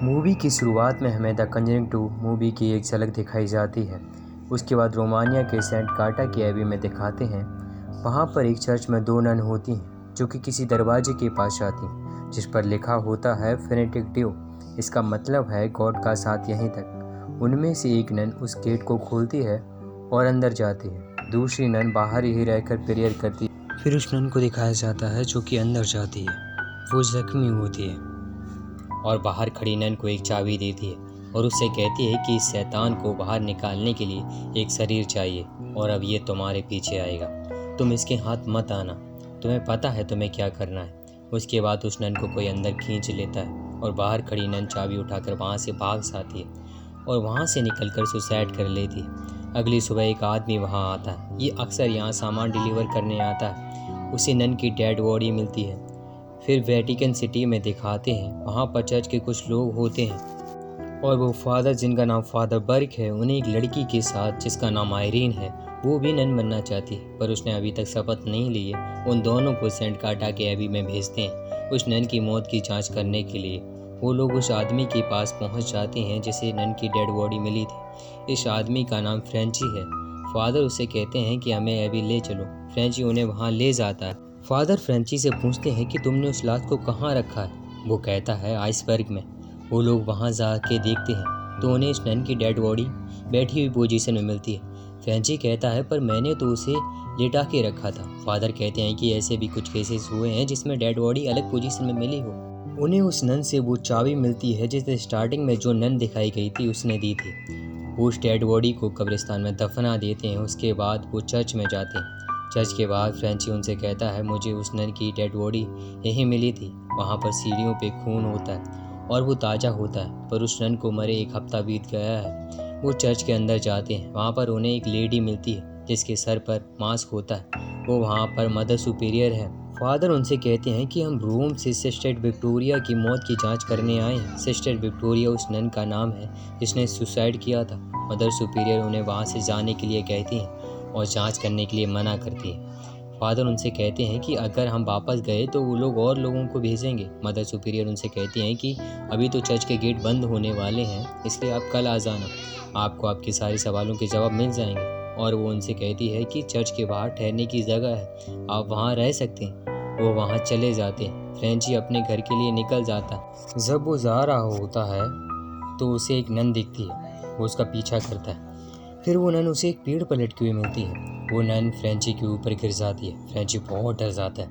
Movie की शुरुआत में हमें द कंजरिंग 2 मूवी की एक झलक दिखाई जाती है। उसके बाद रोमानिया के सेंट काटा की एबी में दिखाते हैं। वहाँ पर एक चर्च में दो नन होती हैं जो कि किसी दरवाजे के पास जाती हैं जिस पर लिखा होता है फेनेटिक ड्यू। इसका मतलब है गॉड का साथ यहीं तक। उनमें से एक नन उस गेट को खोलती है और अंदर जाती है। दूसरी नन बाहर ही रहकर प्रेयर करती है। फिर उस नन को दिखाया जाता है जो कि अंदर जाती है। वो जख्मी होती है और बाहर खड़ी नन को एक चाबी देती है और उससे कहती है कि इस शैतान को बाहर निकालने के लिए एक शरीर चाहिए और अब ये तुम्हारे पीछे आएगा। तुम इसके हाथ मत आना, तुम्हें पता है तुम्हें क्या करना है। उसके बाद उस नन को कोई अंदर खींच लेता है और बाहर खड़ी नन चाबी उठाकर वहाँ से भाग जाती है और वहाँ से निकलकर सुसाइड कर लेती है। अगली सुबह एक आदमी वहाँ आता है। ये अक्सर यहाँ सामान डिलीवर करने आता है। उसे नन की डेड बॉडी मिलती है। फिर वेटिकन सिटी में दिखाते हैं। वहाँ पर चर्च के कुछ लोग होते हैं और वो फादर जिनका नाम फादर बर्क है उन्हें एक लड़की के साथ जिसका नाम आयरीन है वो भी नन बनना चाहती है पर उसने अभी तक शपथ नहीं ली है। उन दोनों को सेंट काटा के एबी में भेजते हैं उस नन की मौत की जांच करने के लिए। वो लोग उस आदमी के पास पहुंच जाते हैं जिसे नन की डेड बॉडी मिली थी। इस आदमी का नाम फ्रेंची है। फादर उससे कहते हैं कि हमें एबी ले चलो। फ्रेंची उन्हें वहाँ ले जाता है। फादर फ्रेंची से पूछते हैं कि तुमने उस लाश को कहाँ रखा है। वो कहता है आइसबर्ग में। वो लोग वहाँ जाके देखते हैं तो उन्हें इस नन की डेड बॉडी बैठी हुई पोजीशन में मिलती है। फ्रेंची कहता है पर मैंने तो उसे लेटा के रखा था। फादर कहते हैं कि ऐसे भी कुछ केसेस हुए हैं जिसमें डेड बॉडी अलग पोजीशन में मिली हो। उन्हें उस नन से वो चाबी मिलती है जिसे स्टार्टिंग में जो नन दिखाई गई थी उसने दी थी। वो उस डेड बॉडी को कब्रिस्तान में दफना देते हैं। उसके बाद वो चर्च में जाते हैं। चर्च के बाद फ्रेंची उनसे कहता है मुझे उस नन की डेड बॉडी यहीं मिली थी। वहाँ पर सीढ़ियों पे खून होता है और वो ताज़ा होता है पर उस नन को मरे एक हफ्ता बीत गया है। वो चर्च के अंदर जाते हैं। वहाँ पर उन्हें एक लेडी मिलती है जिसके सर पर मास्क होता है। वो वहाँ पर मदर सुपीरियर है। फादर उनसे कहते हैं कि हम रोम से सिस्टर विक्टोरिया की मौत की जांच करने आए हैं। सिस्टर विक्टोरिया उस नन का नाम है जिसने सुसाइड किया था। मदर सुपीरियर उन्हें वहाँ से जाने के लिए कहती हैं और जांच करने के लिए मना करती है। फादर उनसे कहते हैं कि अगर हम वापस गए तो वो लोग और लोगों को भेजेंगे। मदर सुपीरियर उनसे कहती हैं कि अभी तो चर्च के गेट बंद होने वाले हैं इसलिए आप कल आ जाना, आपको आपके सारे सवालों के जवाब मिल जाएंगे। और वो उनसे कहती है कि चर्च के बाहर ठहरने की जगह है, आप वहाँ रह सकते हैं। वो वहाँ चले जाते हैं। फ्रेंची अपने घर के लिए निकल जाता है। जब वो जा रहा होता है तो उसे एक नन दिखती है। वो उसका पीछा करता है। फिर वो नन उसे एक पेड़ पर लटकी हुई मिलती है। वो नन फ्रेंची के ऊपर गिर जाती है। फ्रेंची बहुत डर जाता है।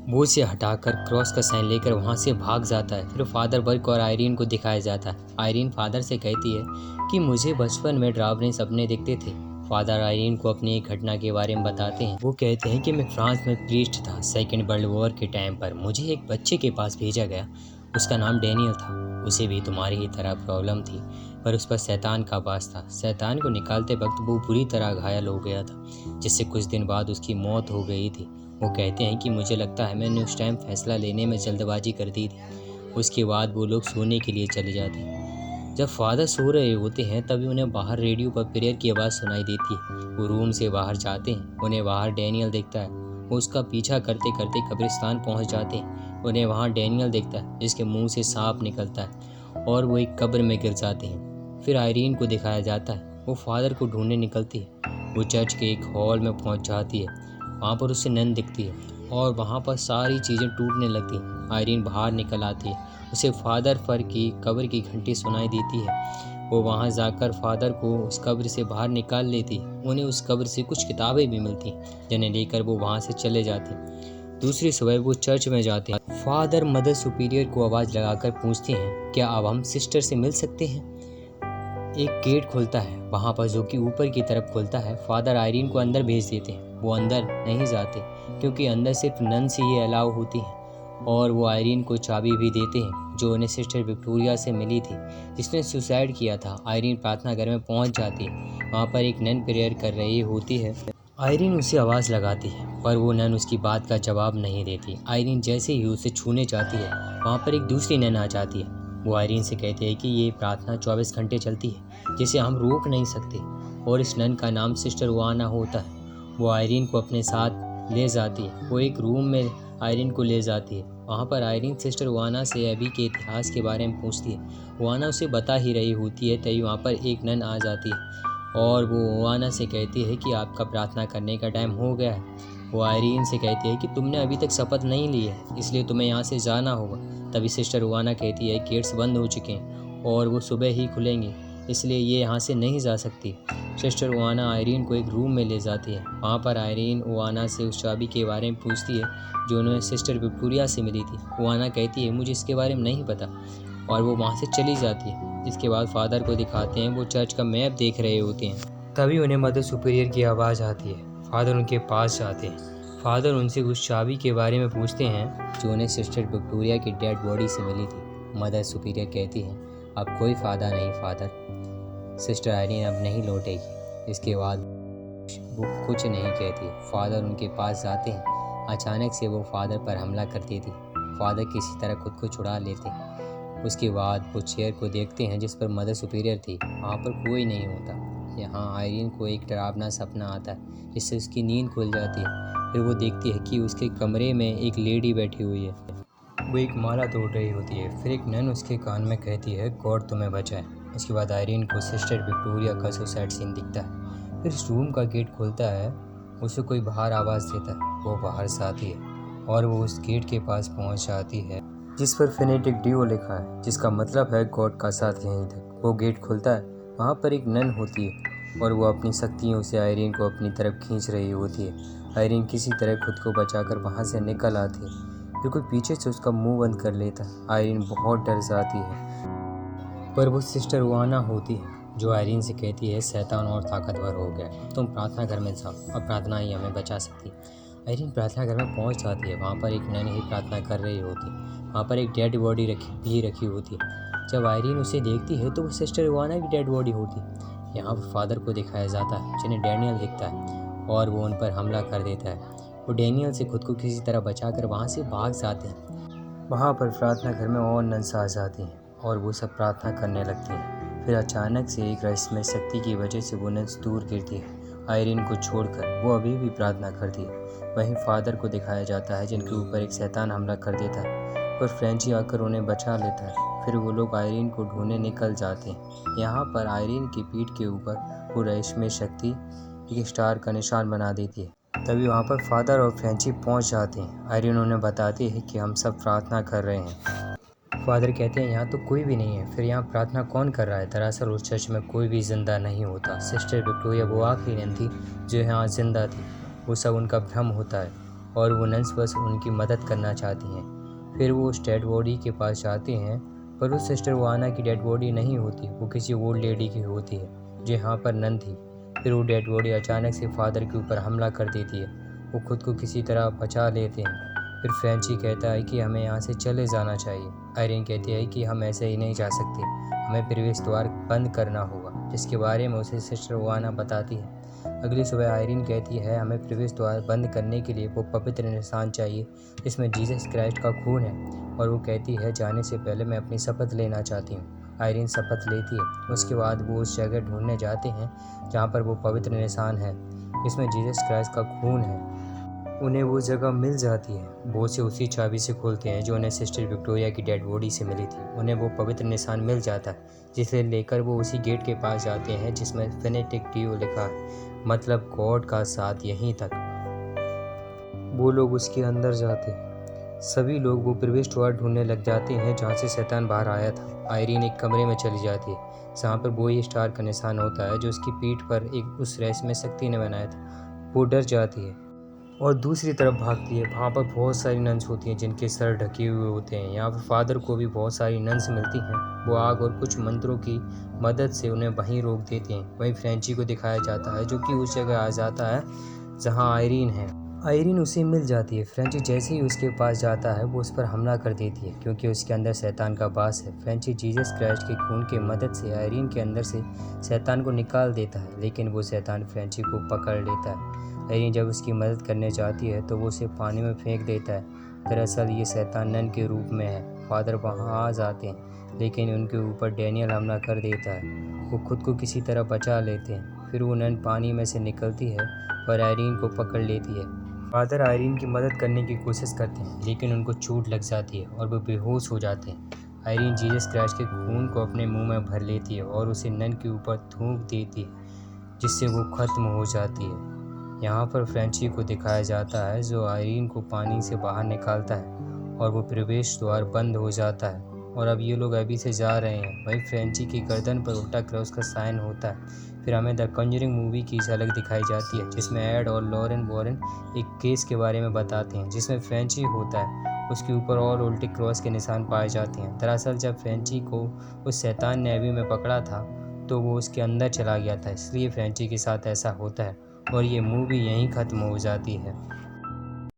वो उसे हटाकर क्रॉस का साइन लेकर वहाँ से भाग जाता है। फिर फादर बर्क और आयरीन को दिखाया जाता है। आयरीन फादर से कहती है कि मुझे बचपन में डरावने सपने दिखते थे। फादर आयरीन को अपनी एक घटना के बारे में बताते हैं। वो कहते हैं कि मैं फ्रांस में प्रीस्ट था। सेकेंड वर्ल्ड वॉर के टाइम पर मुझे एक बच्चे के पास भेजा गया। उसका नाम डैनियल था। उसे भी तुम्हारी ही तरह प्रॉब्लम थी पर उस पर शैतान का वास था। शैतान को निकालते वक्त वो बुरी तरह घायल हो गया था जिससे कुछ दिन बाद उसकी मौत हो गई थी। वो कहते हैं कि मुझे लगता है मैंने उस टाइम फैसला लेने में जल्दबाजी कर दी थी। उसके बाद वो लोग सोने के लिए चले जाते हैं। जब फादर सो रहे होते हैं तभी उन्हें बाहर रेडियो पर प्रेयर की आवाज़ सुनाई देती है। वो रूम से बाहर जाते हैं। उन्हें बाहर डैनियल दिखता है। वो उसका पीछा करते करते कब्रिस्तान पहुंच जाते हैं। उन्हें वहाँ डैनियल दिखता है जिसके मुंह से सांप निकलता है और वो एक कब्र में गिर जाते हैं। फिर आयरीन को दिखाया जाता है। वो फादर को ढूंढने निकलती है। वो चर्च के एक हॉल में पहुंच जाती है। वहाँ पर उसे नन दिखती है और वहाँ पर सारी चीज़ें टूटने लगती हैं। आयरीन बाहर निकल आती है। उसे फादर फर की कब्र की घंटी सुनाई देती है। वो वहाँ जाकर फादर को उस कब्र से बाहर निकाल लेती। उन्हें उस कब्र से कुछ किताबें भी मिलती जिन्हें लेकर वो वहाँ से चले जाते। दूसरी सुबह वो चर्च में जाते हैं। फादर मदर सुपीरियर को आवाज़ लगाकर पूछते हैं क्या अब हम सिस्टर से मिल सकते हैं। एक गेट खुलता है वहाँ पर जो कि ऊपर की तरफ खुलता है। फादर आयरीन को अंदर भेज देते हैं। वो अंदर नहीं जाते क्योंकि अंदर सिर्फ नन से ही अलाउ होती है। और वो आयरीन को चाबी भी देते हैं जो उन्हें सिस्टर विक्टोरिया से मिली थी जिसने सुसाइड किया था। आयरीन प्रार्थना घर में पहुंच जाती है। वहाँ पर एक नन प्रेयर कर रही होती है। आयरीन उसे आवाज़ लगाती है पर वो नन उसकी बात का जवाब नहीं देती। आयरीन जैसे ही उसे छूने जाती है वहाँ पर एक दूसरी नन आ जाती है। वो आयरीन से कहती है कि ये प्रार्थना 24 घंटे चलती है जिसे हम रोक नहीं सकते और इस नन का नाम सिस्टर वाना होता है। वो आयरीन को अपने साथ ले जाती है। वो एक रूम में आयरीन को ले जाती है। वहाँ पर आयरीन सिस्टर ओआना से एबी के इतिहास के बारे में पूछती है। ओआना उसे बता ही रही होती है तभी वहाँ पर एक नन आ जाती है और वो ओआना से कहती है कि आपका प्रार्थना करने का टाइम हो गया है। वो आयरीन से कहती है कि तुमने अभी तक शपथ नहीं ली है, इसलिए तुम्हें यहाँ से जाना होगा। तभी सिस्टर ओआना कहती है गेट्स बंद हो चुके हैं और वो सुबह ही खुलेंगे, इसलिए ये यहाँ से नहीं जा सकती। सिस्टर ओआना आयरीन को एक रूम में ले जाती है। वहाँ पर आयरीन ओआना से उस चाबी के बारे में पूछती है जो उन्हें सिस्टर विक्टोरिया से मिली थी। ओआना कहती है मुझे इसके बारे में नहीं पता और वो वहाँ से चली जाती है। इसके बाद फादर को दिखाते हैं, वो चर्च का मैप देख रहे होते हैं। तभी उन्हें मदर सुपीरियर की आवाज़ आती है। फादर उनके पास जाते हैं। फादर उनसे उस चाबी के बारे में पूछते हैं जो उन्हें सिस्टर विक्टोरिया की डेड बॉडी से मिली थी। मदर सुपीरियर कहती है अब कोई फ़ायदा नहीं फादर, सिस्टर आयरीन अब नहीं लौटेगी। इसके बाद वो कुछ नहीं कहती। फादर उनके पास जाते हैं। अचानक से वो फादर पर हमला कर देती। फादर किसी तरह खुद को छुड़ा लेते हैं। उसके बाद वो चेयर को देखते हैं जिस पर मदर सुपीरियर थी। वहाँ पर कोई नहीं होता। यहाँ आयरीन को एक डरावना सपना आता है जिससे उसकी नींद खुल जाती है। फिर वो देखती है कि उसके कमरे में एक लेडी बैठी हुई है। वो एक माला तोड़ रही होती है। फिर एक नन उसके कान में कहती है गॉड तुम्हें बचाए। इसके बाद आयरीन को सिस्टर विक्टोरिया का सुसाइड सीन दिखता है। फिर इस रूम का गेट खुलता है। उसे कोई बाहर आवाज़ देता है। वो बाहर से आती है और वो उस गेट के पास पहुंच जाती है जिस पर फेनेटिक डियो लिखा है, जिसका मतलब है गॉड का साथ यहीं तक। वो गेट खुलता है। वहाँ पर एक नन होती है और वो अपनी शक्तियों से आयरीन को अपनी तरफ खींच रही होती है। आयरीन किसी तरह खुद को बचाकर वहाँ से निकल आती है। फिर कोई पीछे से उसका मुंह बंद कर लेता है। आयरीन बहुत डर जाती है पर वो सिस्टर ओआना होती है जो आयरीन से कहती है शैतान और ताकतवर हो गया, तुम प्रार्थना घर में जाओ, अब प्रार्थना ही हमें बचा सकती। आयरीन प्रार्थना घर में पहुंच जाती है। वहाँ पर एक नन ही प्रार्थना कर रही होती है। वहाँ पर एक डेड बॉडी रखी होती है। जब आयरीन उसे देखती है तो वो सिस्टर ओआना की डेड बॉडी होती है। यहाँ पर फादर को दिखाया जाता है जिन्हें डैनियल दिखता है और वो उन पर हमला कर देता है। वो डैनियल से खुद को किसी तरह बचाकर वहाँ से भाग जाते हैं। वहाँ पर प्रार्थना घर में और नन्स आ जाती हैं और वो सब प्रार्थना करने लगती हैं। फिर अचानक से एक रहस्यमय शक्ति की वजह से वो नन्स दूर गिरती है। आयरीन को छोड़कर वो अभी भी प्रार्थना करती है। वहीं फादर को दिखाया जाता है जिनके ऊपर एक शैतान हमला कर देता है और फ्रेंची आकर उन्हें बचा लेता है। फिर वो लोग आयरीन को ढूंढने निकल जाते हैं। यहाँ पर आयरीन की पीठ के ऊपर वो रहस्यमय शक्ति एक स्टार का निशान बना देती है। तभी वहाँ पर फादर और फ्रेंची पहुँच जाते हैं। आयरीन उन्हें बताती है कि हम सब प्रार्थना कर रहे हैं। फादर कहते हैं यहाँ तो कोई भी नहीं है। फिर यहाँ प्रार्थना कौन कर रहा है? दरअसल उस चर्च में कोई भी जिंदा नहीं होता। सिस्टर विक्टोरिया वो आखिरी नन थी जो यहाँ जिंदा थी। वो सब उनका भ्रम होता है और वो नन्स बस उनकी मदद करना चाहती हैं। फिर वो उस डेड बॉडी के पास जाते हैं पर उस सिस्टर ओआना की डेड बॉडी नहीं होती। वो किसी ओल्ड लेडी की होती है जो यहाँ पर नन थी। फिर वो डेड बॉडी अचानक से फादर के ऊपर हमला कर देती है। वो खुद को किसी तरह बचा लेते हैं। फिर फ्रेंची कहता है कि हमें यहाँ से चले जाना चाहिए। आयरीन कहती है कि हम ऐसे ही नहीं जा सकते, हमें प्रवेश द्वार बंद करना होगा, जिसके बारे में उसे सिस्टर ओआना बताती है। अगली सुबह आयरीन कहती है हमें प्रवेश द्वार बंद करने के लिए वो पवित्र निशान चाहिए जिसमें जीसस क्राइस्ट का खून है। और वो कहती है जाने से पहले मैं अपनी शपथ लेना चाहती हूँ। आयरीन शपथ लेती है। उसके बाद वो उस जगह ढूंढने जाते हैं जहाँ पर वो पवित्र निशान है जिसमें जीसस क्राइस्ट का खून है। उन्हें वो जगह मिल जाती है। वो उसे उसी चाबी से खोलते हैं जो उन्हें सिस्टर विक्टोरिया की डेड बॉडी से मिली थी। उन्हें वो पवित्र निशान मिल जाता है जिसे लेकर वो उसी गेट के पास जाते हैं जिसमें फेनेटिक डियो लिखा है, मतलब गॉड का साथ यहीं तक। वो लोग उसके अंदर जाते हैं। सभी लोग वो प्रवेश द्वार ढूंढने लग जाते हैं जहाँ से शैतान बाहर आया था। आयरीन एक कमरे में चली जाती है जहाँ पर वो स्टार का निशान होता है जो उसकी पीठ पर एक उस रहस्यमय शक्ति ने बनाया था। वो डर जाती है और दूसरी तरफ भागती है। वहाँ पर बहुत सारी नन्स होती हैं जिनके सर ढके हुए होते हैं। यहाँ पर फादर को भी बहुत सारी नन्स मिलती हैं। वो आग और कुछ मंत्रों की मदद से उन्हें वहीं रोक देते हैं। वहीं फ्रेंची को दिखाया जाता है जो कि उस जगह आ जाता है जहाँ आयरीन है। आयरीन उसे मिल जाती है। फ्रेंची जैसे ही उसके पास जाता है वो उस पर हमला कर देती है क्योंकि उसके अंदर शैतान का वास है। फ्रेंची जीसस क्राइस्ट के खून की मदद से आयरीन के अंदर से शैतान को निकाल देता है, लेकिन वो शैतान फ्रेंची को पकड़ लेता है। आयरीन जब उसकी मदद करने जाती है तो वो उसे पानी में फेंक देता है। दरअसल ये शैतान नन के रूप में है। फादर वहाँ आ जाते हैं लेकिन उनके ऊपर डैनियल हमला कर देता है। वो खुद को किसी तरह बचा लेते हैं। फिर वो नन पानी में से निकलती है और आयरीन को पकड़ लेती है। फादर आयरीन की मदद करने की कोशिश करते हैं, लेकिन उनको चोट लग जाती है और वो बेहोश हो जाते हैं। आयरीन जीसस क्राइस्ट के खून को अपने मुंह में भर लेती है और उसे नन के ऊपर थूक देती है, जिससे वो खत्म हो जाती है। यहाँ पर फ्रेंची को दिखाया जाता है जो आयरीन को पानी से बाहर निकालता है और वो प्रवेश द्वार बंद हो जाता है और अब ये लोग अभी से जा रहे हैं। वहीं फ्रेंची की गर्दन पर उल्टा क्रॉस का साइन होता है। फिर हमें द कंजरिंग मूवी की झलक दिखाई जाती है, जिसमें एड और लॉरेन वॉरेन एक केस के बारे में बताते हैं जिसमें फ्रेंची होता है, उसके ऊपर और उल्टे क्रॉस के निशान पाए जाते हैं। दरअसल जब फ्रेंची को उस शैतान ने अभी में पकड़ा था तो वो उसके अंदर चला गया था, इसलिए फ्रेंची के साथ ऐसा होता है और ये मूवी यहीं ख़त्म हो जाती है।